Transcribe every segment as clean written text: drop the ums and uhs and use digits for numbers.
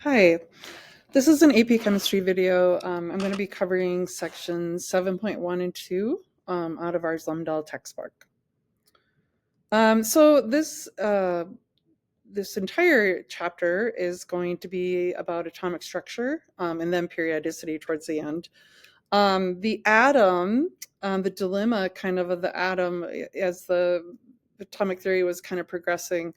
Hi, this is an AP Chemistry video. I'm going to be covering sections 7.1 and 2 out of our Zumdahl textbook. This entire chapter is going to be about atomic structure and then periodicity towards the end. The atom, the dilemma kind of the atom as the atomic theory was kind of progressing,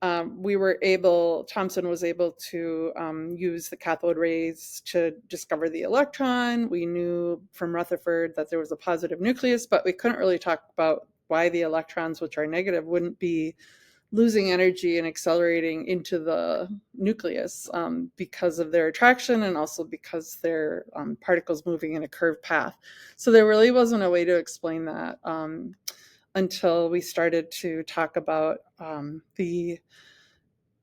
Thomson was able to use the cathode rays to discover the electron. We knew from Rutherford that there was a positive nucleus, but we couldn't really talk about why the electrons, which are negative, wouldn't be losing energy and accelerating into the nucleus because of their attraction and also because they're particles moving in a curved path. So there really wasn't a way to explain that until we started to talk about the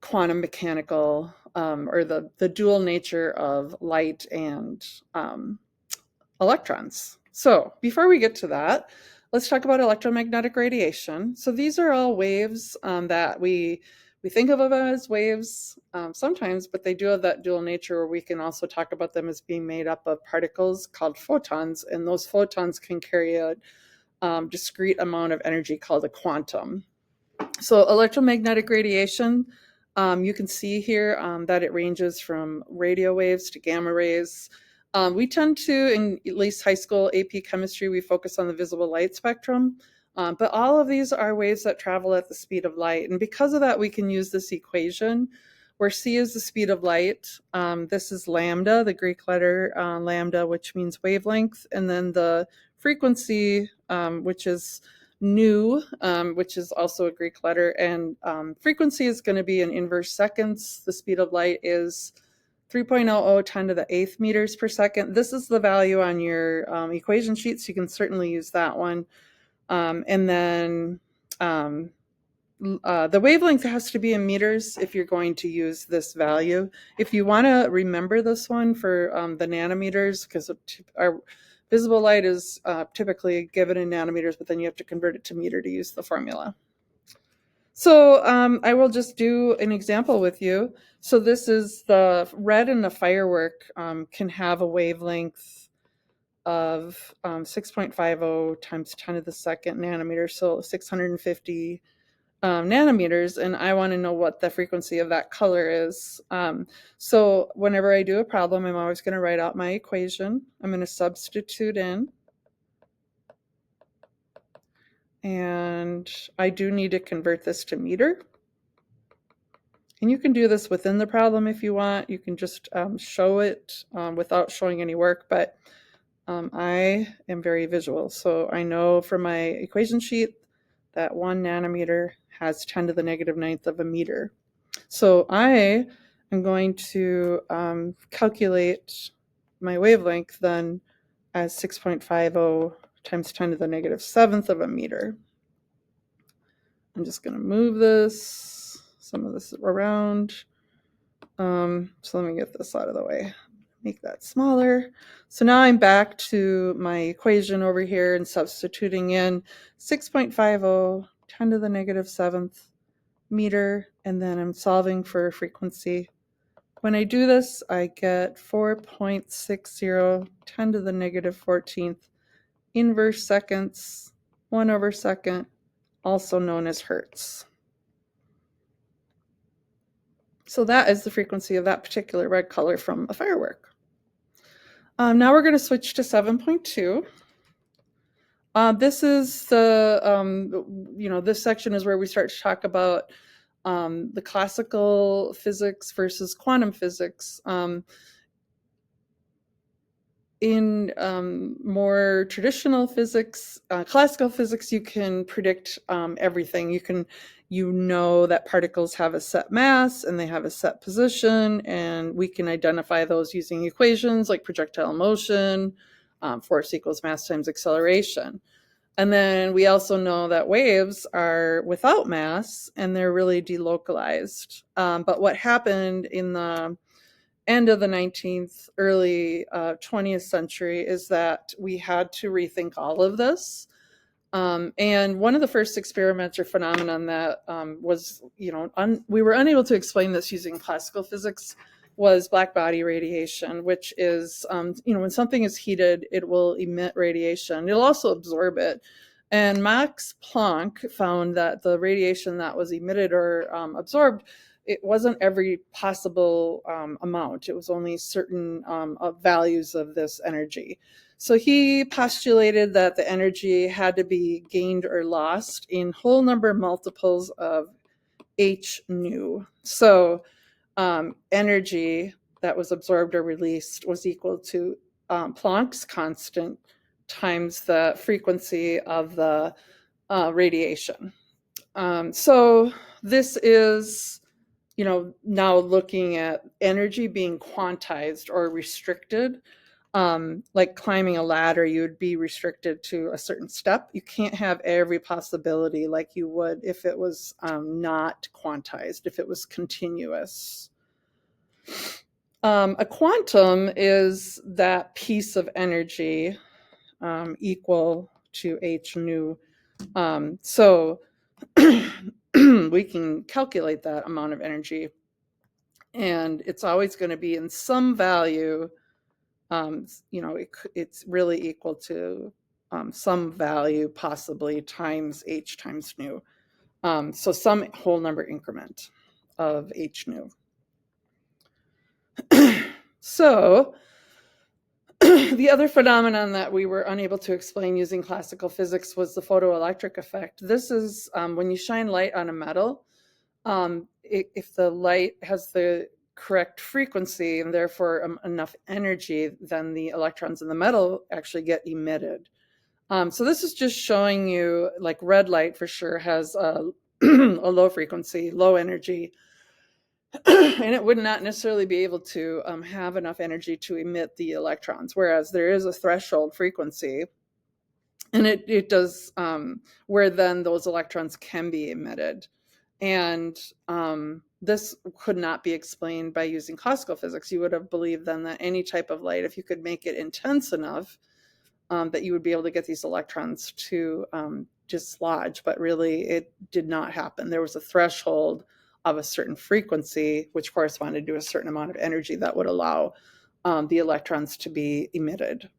quantum mechanical or the dual nature of light and electrons. So before we get to that, let's talk about electromagnetic radiation. So these are all waves that we think of them as waves sometimes, but they do have that dual nature where we can also talk about them as being made up of particles called photons, and those photons can carry a discrete amount of energy called a quantum. So electromagnetic radiation, you can see here that it ranges from radio waves to gamma rays. We tend to, in at least high school AP chemistry, we focus on the visible light spectrum, but all of these are waves that travel at the speed of light. And because of that, we can use this equation where c is the speed of light. This is lambda, the Greek letter lambda, which means wavelength, and then the frequency, which is nu, which is also a Greek letter, and frequency is going to be in inverse seconds. The speed of light is 3.00 10 to the 8th meters per second. This is the value on your equation sheet, so you can certainly use that one. And then the wavelength has to be in meters if you're going to use this value. If you want to remember this one for the nanometers, because our visible light is typically given in nanometers, but then you have to convert it to meter to use the formula. So I will just do an example with you. So this is the red in the firework can have a wavelength of 6.50 times 10 to the second nanometer, so 650 nanometers, and I want to know what the frequency of that color is. So whenever I do a problem, I'm always going to write out my equation. I'm going to substitute in, and I do need to convert this to meter. And you can do this within the problem if you want. You can just show it without showing any work, but I am very visual. So I know from my equation sheet that 1 nanometer has 10 to the negative 9th of a meter. So I am going to calculate my wavelength then as 6.50 times 10 to the negative 7th of a meter. I'm just going to move some of this around. So let me get this out of the way. Make that smaller. So now I'm back to my equation over here and substituting in 6.50 10 to the negative 7th meter, and then I'm solving for frequency. When I do this, I get 4.60 10 to the negative 14th inverse seconds, 1 over second, also known as hertz. So that is the frequency of that particular red color from a firework. Now we're going to switch to 7.2. This is the, this section is where we start to talk about the classical physics versus quantum physics. In more traditional physics, classical physics, you can predict everything. You know that particles have a set mass and they have a set position, and we can identify those using equations like projectile motion, force equals mass times acceleration. And then we also know that waves are without mass and they're really delocalized. But what happened in the end of the 19th, early 20th century is that we had to rethink all of this. And one of the first experiments or phenomenon that was, we were unable to explain this using classical physics was black body radiation, which is, when something is heated, it will emit radiation. It'll also absorb it. And Max Planck found that the radiation that was emitted or absorbed, it wasn't every possible amount. It was only certain values of this energy. So he postulated that the energy had to be gained or lost in whole number multiples of h nu. So energy that was absorbed or released was equal to Planck's constant times the frequency of the radiation. So this is, now looking at energy being quantized or restricted. Like climbing a ladder, you would be restricted to a certain step. You can't have every possibility like you would if it was not quantized, if it was continuous. A quantum is that piece of energy equal to h nu. So we can calculate that amount of energy, and it's always going to be in some value. It's really equal to some value, possibly times h times nu. So some whole number increment of h nu. So the other phenomenon that we were unable to explain using classical physics was the photoelectric effect. This is when you shine light on a metal, if the light has the correct frequency and therefore enough energy, then the electrons in the metal actually get emitted. So this is just showing you, like, red light for sure has a low frequency, low energy, and it would not necessarily be able to have enough energy to emit the electrons, whereas there is a threshold frequency, and it does, where then those electrons can be emitted. And this could not be explained by using classical physics. You would have believed then that any type of light, if you could make it intense enough, that you would be able to get these electrons to dislodge, but really it did not happen. There was a threshold of a certain frequency, which corresponded to a certain amount of energy that would allow the electrons to be emitted.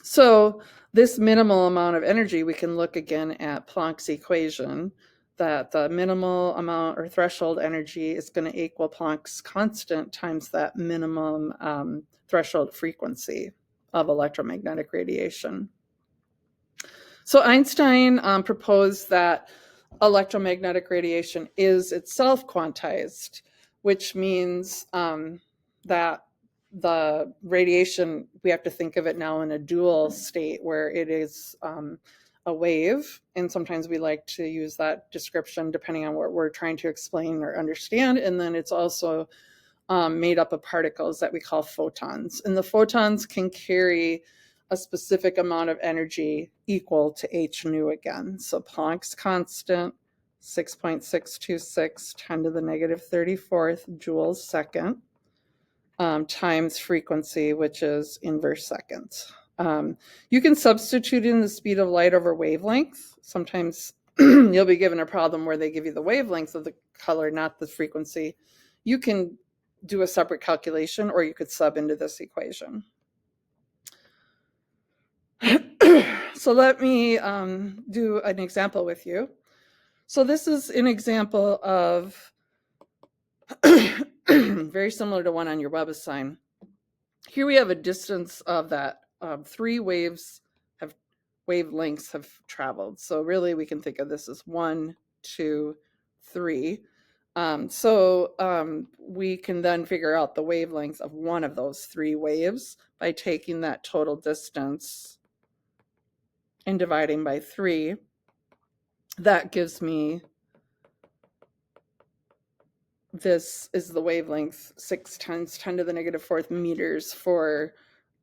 So this minimal amount of energy, we can look again at Planck's equation, that the minimal amount or threshold energy is going to equal Planck's constant times that minimum threshold frequency of electromagnetic radiation. So Einstein proposed that electromagnetic radiation is itself quantized, which means that the radiation, we have to think of it now in a dual state where it is a wave, and sometimes we like to use that description depending on what we're trying to explain or understand, and then it's also made up of particles that we call photons, and the photons can carry a specific amount of energy equal to h nu again. So Planck's constant, 6.626 10 to the negative 34th joules second, times frequency, which is inverse seconds. You can substitute in the speed of light over wavelength. Sometimes you'll be given a problem where they give you the wavelength of the color, not the frequency. You can do a separate calculation, or you could sub into this equation. So let me do an example with you. So this is an example of very similar to one on your WebAssign. Here we have a distance of that 3 wavelengths have traveled. So really we can think of this as 1, 2, 3. So we can then figure out the wavelength of one of those 3 waves by taking that total distance and dividing by 3. That gives me, this is the wavelength, 6 times 10 to the negative 4th meters for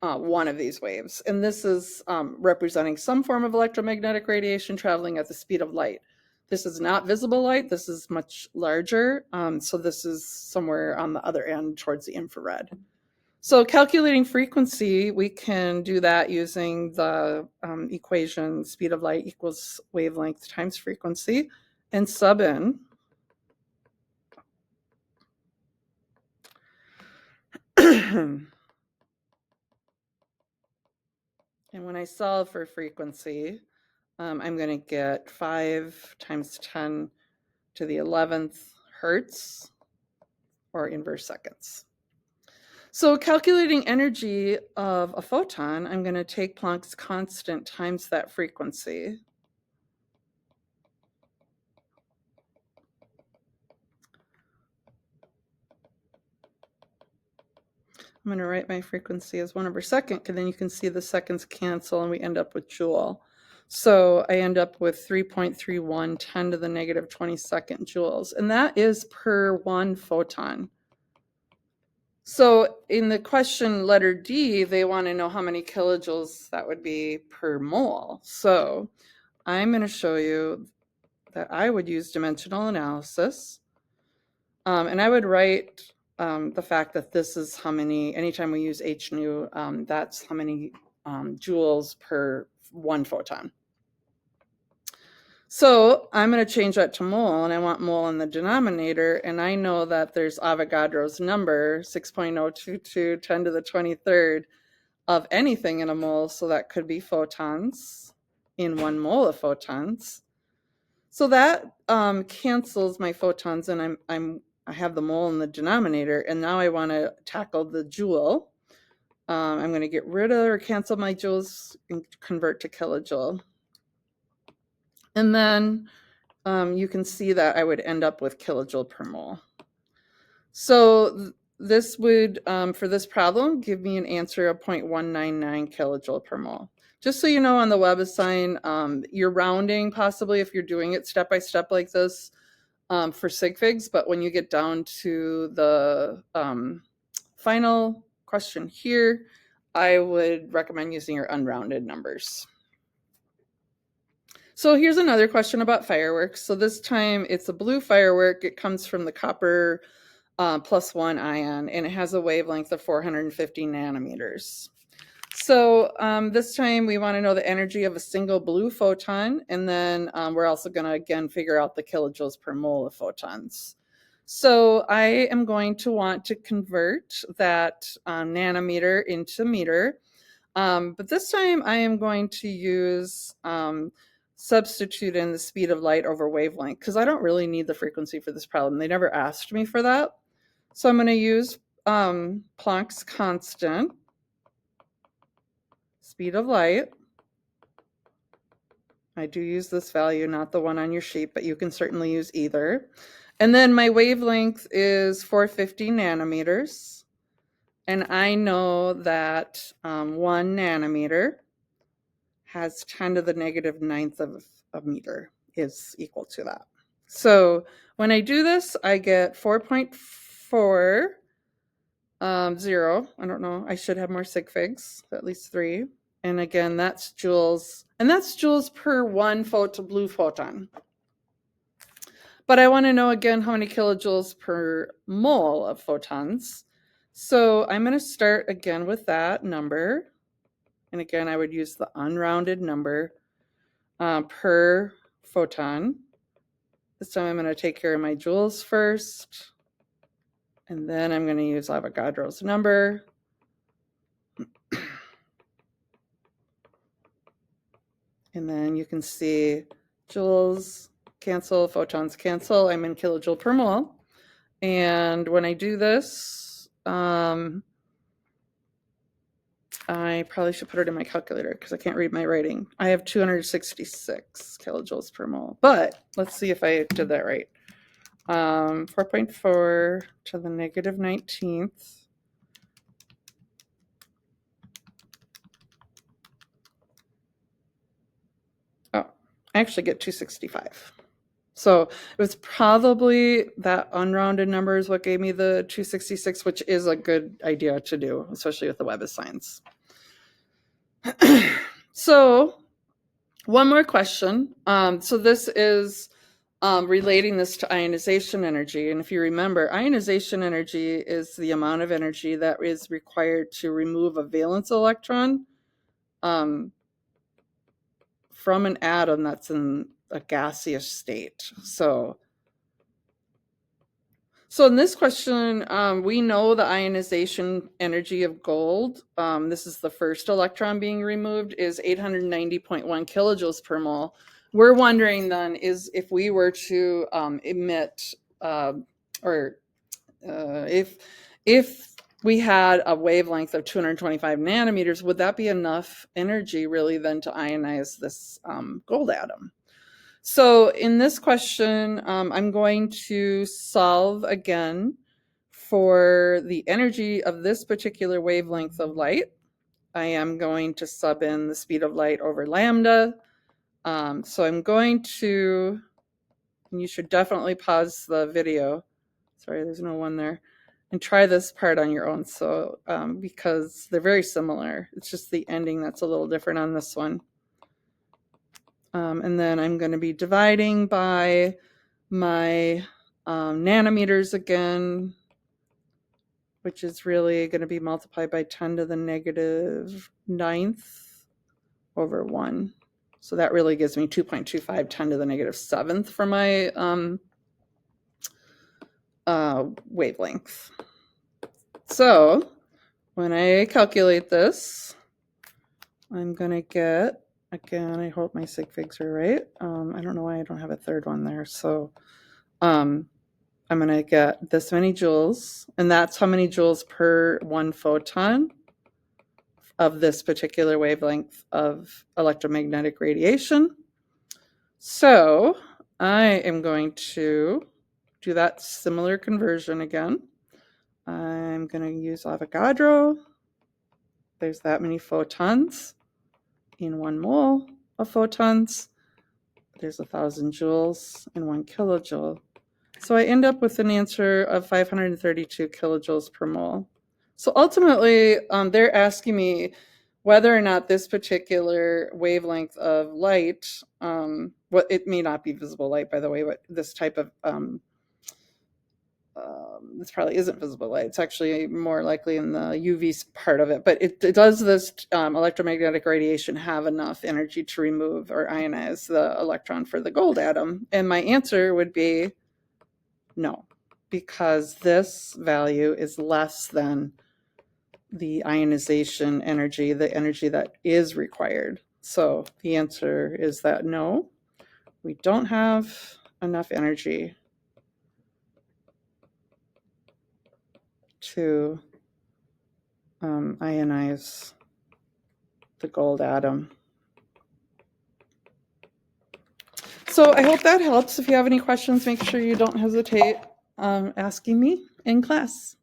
one of these waves. And this is representing some form of electromagnetic radiation traveling at the speed of light. This is not visible light. This is much larger. So this is somewhere on the other end towards the infrared. So calculating frequency, we can do that using the equation speed of light equals wavelength times frequency, and sub in. And when I solve for frequency, I'm going to get 5 times 10 to the 11th hertz, or inverse seconds. So calculating energy of a photon, I'm going to take Planck's constant times that frequency. I'm going to write my frequency as 1/second, and then you can see the seconds cancel and we end up with joule. So I end up with 3.31 10 to the negative 22nd joules, and that is per 1 photon. So in the question letter D, they want to know how many kilojoules that would be per mole. So I'm going to show you that I would use dimensional analysis. And I would write the fact that this is how many, anytime we use H nu, that's how many joules per 1 photon. So I'm going to change that to mole, and I want mole in the denominator, and I know that there's Avogadro's number, 6.022 10 to the 23rd of anything in a mole, so that could be photons in 1 mole of photons. So that cancels my photons, and I have the mole in the denominator, and now I want to tackle the joule. I'm going to get rid of or cancel my joules and convert to kilojoule. And then you can see that I would end up with kilojoule per mole. So this would, for this problem, give me an answer of 0.199 kilojoule per mole. Just so you know, on the WebAssign, you're rounding possibly if you're doing it step by step like this for sig figs, but when you get down to the final question here, I would recommend using your unrounded numbers. So here's another question about fireworks. So this time it's a blue firework. It comes from the copper +1 ion, and it has a wavelength of 450 nanometers. So this time we want to know the energy of a single blue photon, and then we're also going to, again, figure out the kilojoules per mole of photons. So I am going to want to convert that nanometer into meter, but this time I am going to use substitute in the speed of light over wavelength, because I don't really need the frequency for this problem. They never asked me for that. So I'm going to use Planck's constant, speed of light. I do use this value, not the one on your sheet, but you can certainly use either. And then my wavelength is 450 nanometers. And I know that 1 nanometer has 10 to the negative 9th of a meter is equal to that. So when I do this, I get 4.40. I don't know. I should have more sig figs, at least 3. And again, that's joules. And that's joules per 1 blue photon. But I want to know again how many kilojoules per mole of photons. So I'm going to start again with that number. And again, I would use the unrounded number per photon. This time I'm going to take care of my joules first. And then I'm going to use Avogadro's number. And then you can see joules cancel, photons cancel. I'm in kilojoule per mole. And when I do this, I probably should put it in my calculator because I can't read my writing. I have 266 kilojoules per mole. But let's see if I did that right. 4.4 to the negative 19th. Oh, I actually get 265. So it was probably that unrounded number is what gave me the 266, which is a good idea to do, especially with the WebAssigns. So one more question. So this is relating this to ionization energy. And if you remember, ionization energy is the amount of energy that is required to remove a valence electron from an atom that's in a gaseous state. So So in this question, we know the ionization energy of gold. This is the first electron being removed, is 890.1 kilojoules per mole. We're wondering then is if we were to emit or if we had a wavelength of 225 nanometers, would that be enough energy really then to ionize this gold atom? So in this question, I'm going to solve again for the energy of this particular wavelength of light. I am going to sub in the speed of light over lambda. So I'm going to, and you should definitely pause the video. Sorry, there's no one there. And try this part on your own. So because they're very similar, it's just the ending that's a little different on this one. And then I'm going to be dividing by my nanometers again, which is really going to be multiplied by 10 to the negative 9th over 1. So that really gives me 2.25 10 to the negative 7th for my wavelength. So when I calculate this, I'm going to get, again, I hope my sig figs are right. I don't know why I don't have a third one there. So I'm going to get this many joules, and that's how many joules per 1 photon of this particular wavelength of electromagnetic radiation. So I am going to do that similar conversion again. I'm going to use Avogadro. There's that many photons in 1 mole of photons. There's 1,000 joules in 1 kilojoule. So I end up with an answer of 532 kilojoules per mole. So ultimately, they're asking me whether or not this particular wavelength of light, it may not be visible light, by the way, but this type of, this probably isn't visible light. It's actually more likely in the UV part of it. But does this electromagnetic radiation have enough energy to remove or ionize the electron for the gold atom? And my answer would be no, because this value is less than the ionization energy, the energy that is required. So the answer is that no, we don't have enough energy to ionize the gold atom. So I hope that helps. If you have any questions, make sure you don't hesitate asking me in class.